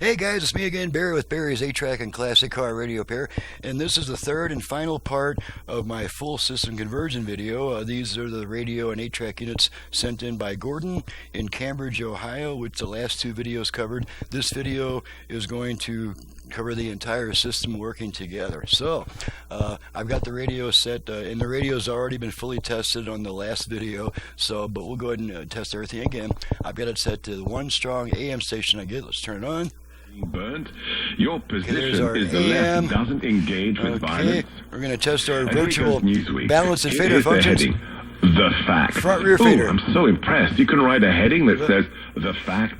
Hey guys, it's me again, Barry with Barry's 8-Track and Classic Car Radio Pair, and this is the third and final part of my full system conversion video. These are the radio and 8-track units sent in by Gordon in Cambridge, Ohio, which the last two videos covered. This video is going to cover the entire system working together. So, I've got the radio set, and the radio's already been fully tested on the last video, but we'll go ahead and test everything again. I've got it set to the one strong AM station I get. Let's turn it on. Burnt. Your position is the left doesn't engage with violence. We're going to test our virtual balance and fader functions. The facts. Front rear fader. I'm so impressed. You can write a heading that says the facts.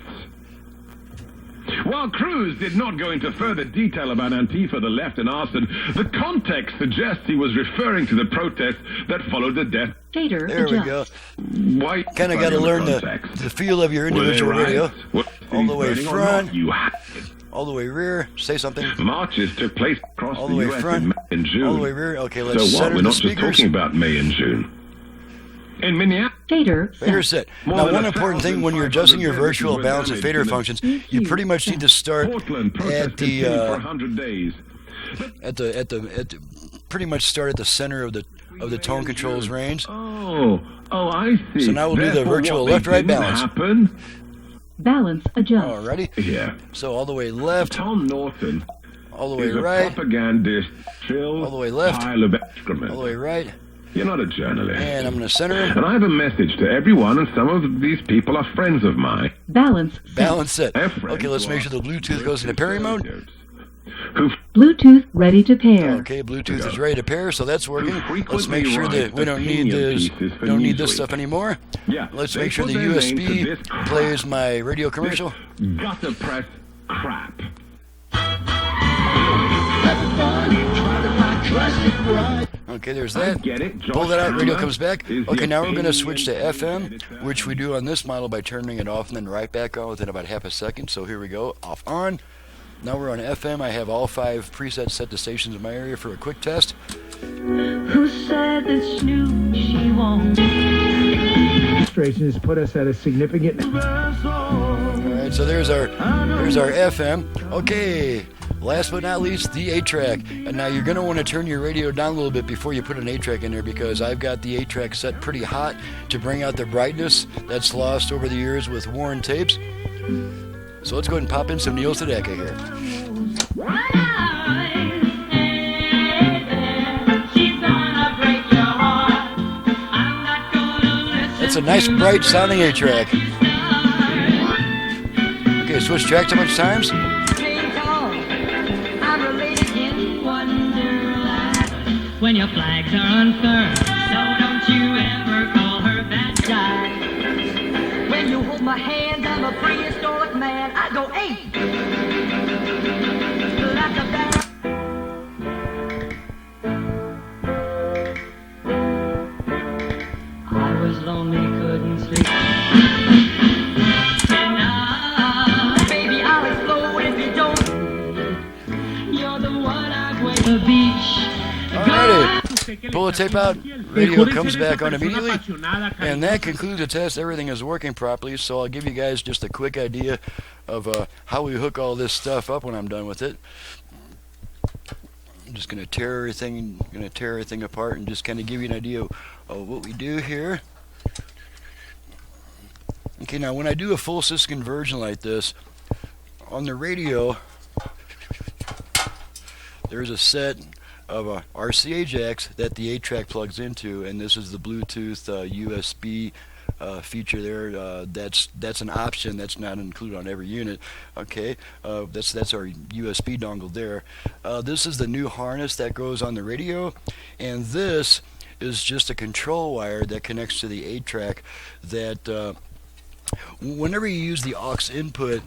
While Cruz did not go into further detail about Antifa, the left, and arson, the context suggests he was referring to the protests that followed the death. Fader. There we go. Why? Kind of got to learn the feel of your individual radio. All the way front, all the way rear. Say something. Marches took place across all the way US front, in June. all the way rear. Okay, let's so center We're the not speakers. just talking about May and June. In Minneapolis. Fader set. Now, one important thing when you're adjusting your virtual balance and fader functions, you pretty much need to start at the pretty much start at the center of the tone controls range. Oh, I see. So now we'll do the virtual left-right balance. Balance adjust. Alrighty. Yeah. So all the way left. Tom Norton. All the way is a right. Propagandist. All the way left. Pile of excrement. All the way right. You're not a journalist. And I'm going to center him. And I have a message to everyone, and some of these people are friends of mine. Balance set. Okay, let's make sure the Bluetooth goes into pairing mode. Bluetooth ready to pair. Okay, Bluetooth is ready to pair, so that's working. Let's make sure that we don't need this stuff anymore. Yeah, let's make sure the USB plays my radio commercial. Gutter press crap. Okay, there's that. Pull that out, radio comes back. Okay, now we're going to switch to FM, which we do on this model by turning it off and then right back on within about half a second. So here we go, off, on. Now we're on FM. I have all 5 presets set to stations in my area for a quick test. Who said that she won't? Administration has put us at a significant. Alright, so there's our FM. Okay, last but not least, the 8-track. And now you're going to want to turn your radio down a little bit before you put an 8-track in there, because I've got the 8-track set pretty hot to bring out the brightness that's lost over the years with worn tapes. So let's go ahead and pop in some Neil Sedaka here. That's a nice bright sounding 8-track. Okay, switch tracks how much times? When your flags are unfurled, so don't you ever call her that guy. When you hold my hand, I'm a prehistoric man. I go, hey! Like a bear. I was lonely, couldn't sleep. And baby, I'll explode if you don't. You're the one I've waited the beach. Alrighty, pull the tape out, radio comes back on immediately, and that concludes the test. Everything is working properly, so I'll give you guys just a quick idea of how we hook all this stuff up when I'm done with it. I'm just going to tear everything apart and just kind of give you an idea of what we do here. Okay, now when I do a full system conversion like this, on the radio, there's a set of RCA jacks that the 8-track plugs into, and this is the Bluetooth USB feature there. That's an option that's not included on every unit. Okay, that's our USB dongle there. This is the new harness that goes on the radio, and this is just a control wire that connects to the 8-track. That whenever you use the aux input,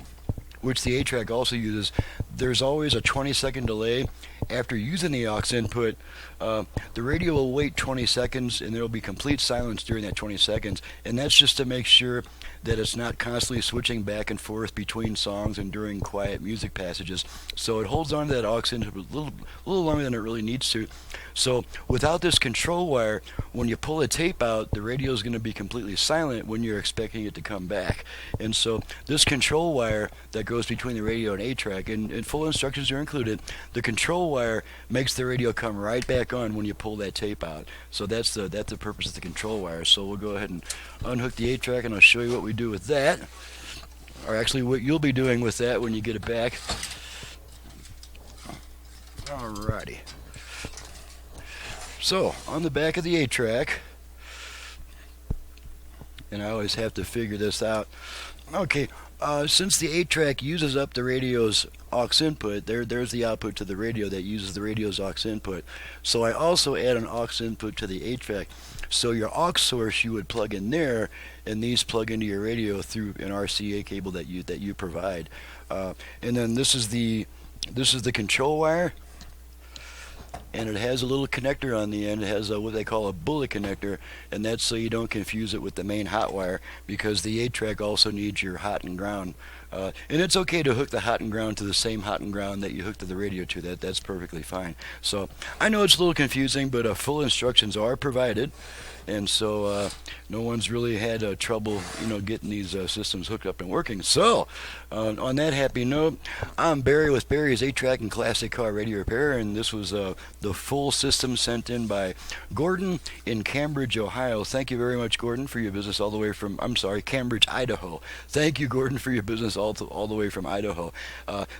which the 8-track also uses, there's always a 20-second delay, after using the aux input, the radio will wait 20 seconds and there will be complete silence during that 20 seconds. And that's just to make sure that it's not constantly switching back and forth between songs and during quiet music passages. So it holds on to that aux input a little longer than it really needs to. So without this control wire, when you pull a tape out, the radio is going to be completely silent when you're expecting it to come back. And so this control wire that goes between the radio and 8-track, and full instructions are included, the control wire makes the radio come right back on when you pull that tape out. So that's the purpose of the control wire. So we'll go ahead and unhook the 8-track, and I'll show you what we do with that, or actually what you'll be doing with that when you get it back. Alrighty. So on the back of the 8-track, and I always have to figure this out. Okay, since the 8-track uses up the radio's aux input, there's the output to the radio that uses the radio's aux input. So I also add an aux input to the 8-track. So your aux source you would plug in there, and these plug into your radio through an RCA cable that you provide. And then this is the control wire. And it has a little connector on the end. It has what they call a bullet connector, and that's so you don't confuse it with the main hot wire, because the 8-track also needs your hot and ground. And it's okay to hook the hot and ground to the same hot and ground that you hook to the radio to. That's perfectly fine. So I know it's a little confusing, but full instructions are provided, and so no one's really had trouble, getting these systems hooked up and working. So on that happy note, I'm Barry with Barry's 8-track and classic car radio repair, and this was the full system sent in by Gordon in Cambridge, Ohio. Thank you very much, Gordon, for your business all the way from, Cambridge, Idaho. Thank you, Gordon, for your business all the way from Idaho.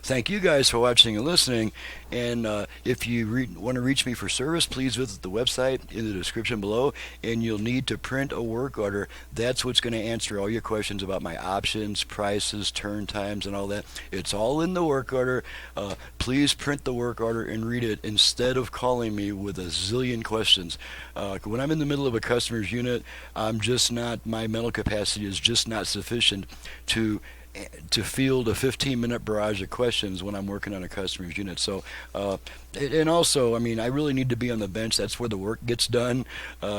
Thank you guys for watching and listening, and if you want to reach me for service, please visit the website in the description below, and you'll need to print a work order. That's what's going to answer all your questions about my options, prices, turn times, and all that. It's all in the work order. Please print the work order and read it instead of calling me with a zillion questions. When I'm in the middle of a customer's unit, my mental capacity is just not sufficient to field a 15-minute barrage of questions when I'm working on a customer's unit. So, and also, I really need to be on the bench. That's where the work gets done.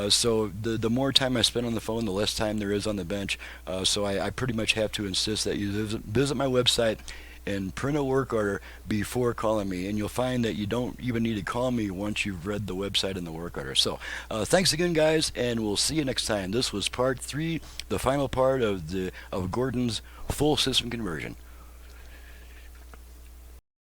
So the more time I spend on the phone, the less time there is on the bench. So I pretty much have to insist that you visit my website and print a work order before calling me, and you'll find that you don't even need to call me once you've read the website and the work order. So thanks again, guys, and we'll see you next time. This was part 3, the final part of Gordon's full system conversion.